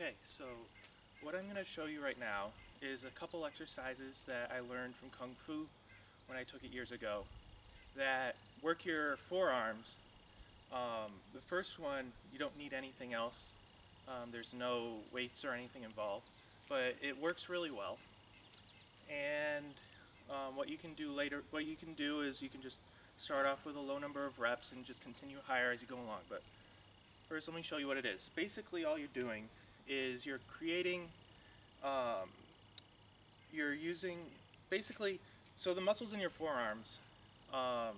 Okay, so what I'm going to show you right now is a couple exercises that I learned from Kung Fu when I took it years ago that work your forearms. The first one, you don't need anything else. There's no weights or anything involved, but it works really well. And what you can do is you can just start off with a low number of reps and just continue higher as you go along. But first, let me show you what it is. Basically, all you're doing is you're creating, um, you're using, basically, so the muscles in your forearms, um,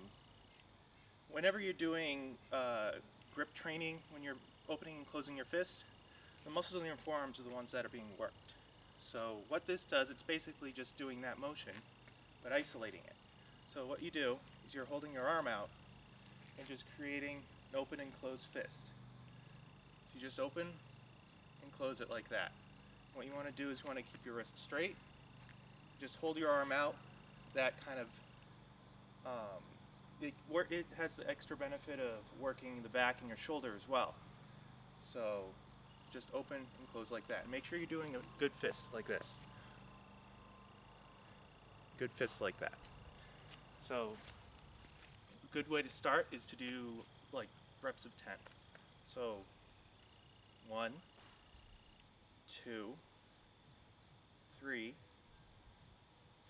whenever you're doing grip training, when you're opening and closing your fist, the muscles in your forearms are the ones that are being worked. So what this does, it's basically just doing that motion, but isolating it. So what you do is you're holding your arm out and just creating an open and closed fist. So you just open and close it like that. What you want to do is you want to keep your wrist straight. Just hold your arm out. That kind of it has the extra benefit of working the back and your shoulder as well. So just open and close like that. Make sure you're doing a good fist like this. Good fist like that. So a good way to start is to do like reps of 10. So 1, 2, 3,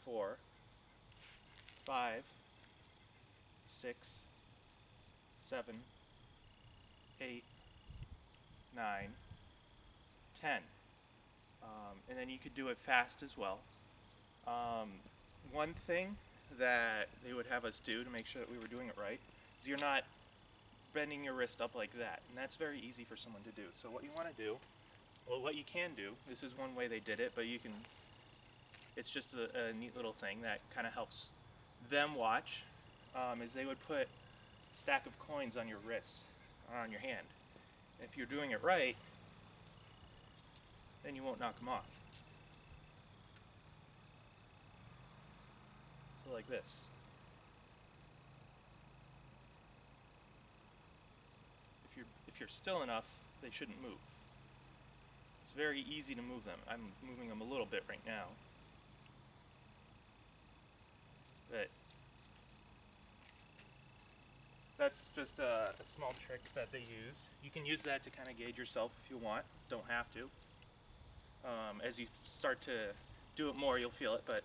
4, 5, 6, 7, 8, 9, 10. And then you could do it fast as well. One thing that they would have us do to make sure that we were doing it right is you're not bending your wrist up like that, and that's very easy for someone to do. So what you want to do, well, what you can do, this is one way they did it, but you can, it's just a neat little thing that kind of helps them watch, is they would put a stack of coins on your wrist, or on your hand. And if you're doing it right, then you won't knock them off. So like this. If you're still enough, they shouldn't move. It's very easy to move them. I'm moving them a little bit right now. But that's just a small trick that they use. You can use that to kind of gauge yourself if you want. Don't have to. As you start to do it more, you'll feel it, but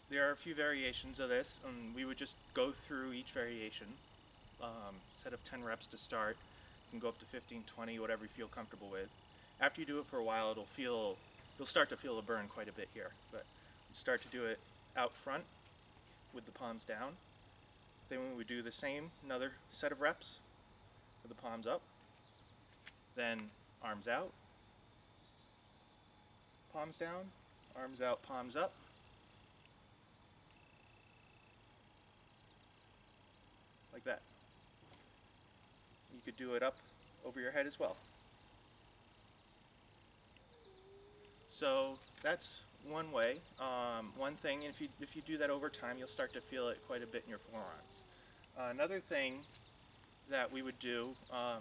there are a few variations of this, and we would just go through each variation. Set of 10 reps to start. You can go up to 15, 20, whatever you feel comfortable with. After you do it for a while, you'll start to feel a burn quite a bit here. But start to do it out front with the palms down. Then we would do the same, another set of reps with the palms up. Then arms out, palms down, arms out, palms up. Like that. You could do it up over your head as well. So that's one way. One thing, if you do that over time, you'll start to feel it quite a bit in your forearms. Another thing that we would do,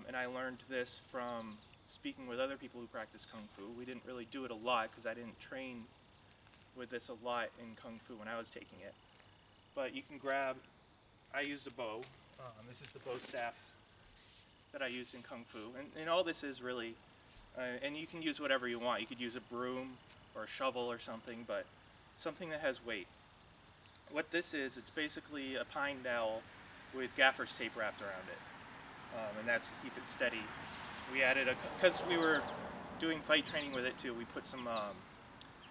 and I learned this from speaking with other people who practice Kung Fu. We didn't really do it a lot because I didn't train with this a lot in Kung Fu when I was taking it. But you can grab, I used a bow. This is the bow staff that I used in Kung Fu. And all this is really, and you can use whatever you want. You could use a broom or a shovel or something, but something that has weight. What this is, it's basically a pine dowel with gaffer's tape wrapped around it. And that's to keep it steady. We added, because we were doing fight training with it too, we put some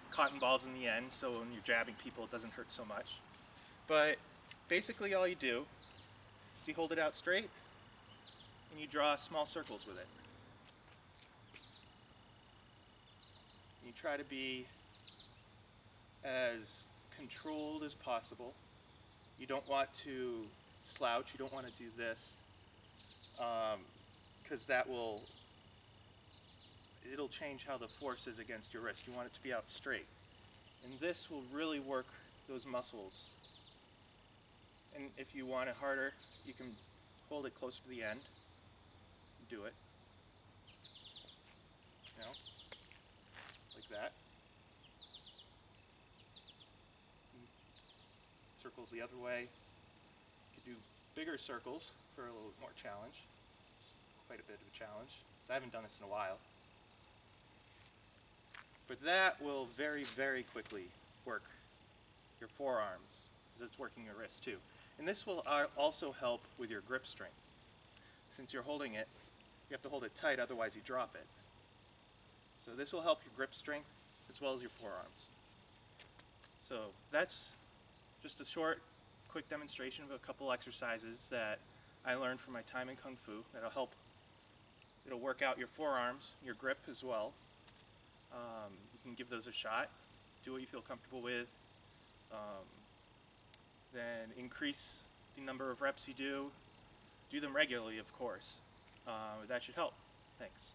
cotton balls in the end, so when you're jabbing people it doesn't hurt so much. But basically all you do is you hold it out straight and you draw small circles with it. You try to be as controlled as possible. You don't want to slouch, you don't want to do this, because it'll change how the force is against your wrist. You want it to be out straight. And this will really work those muscles. And if you want it harder, you can hold it close to the end. Do it. You know? that. Circles the other way. You could do bigger circles for a little more challenge. It's quite a bit of a challenge. I haven't done this in a while. But that will very, very quickly work your forearms, because it's working your wrist too. And this will also help with your grip strength. Since you're holding it, you have to hold it tight, otherwise you drop it. So this will help your grip strength as well as your forearms. So that's just a short, quick demonstration of a couple exercises that I learned from my time in Kung Fu that'll help. It'll work out your forearms, your grip as well. You can give those a shot, do what you feel comfortable with, then increase the number of reps you do them regularly, of course. That should help. Thanks.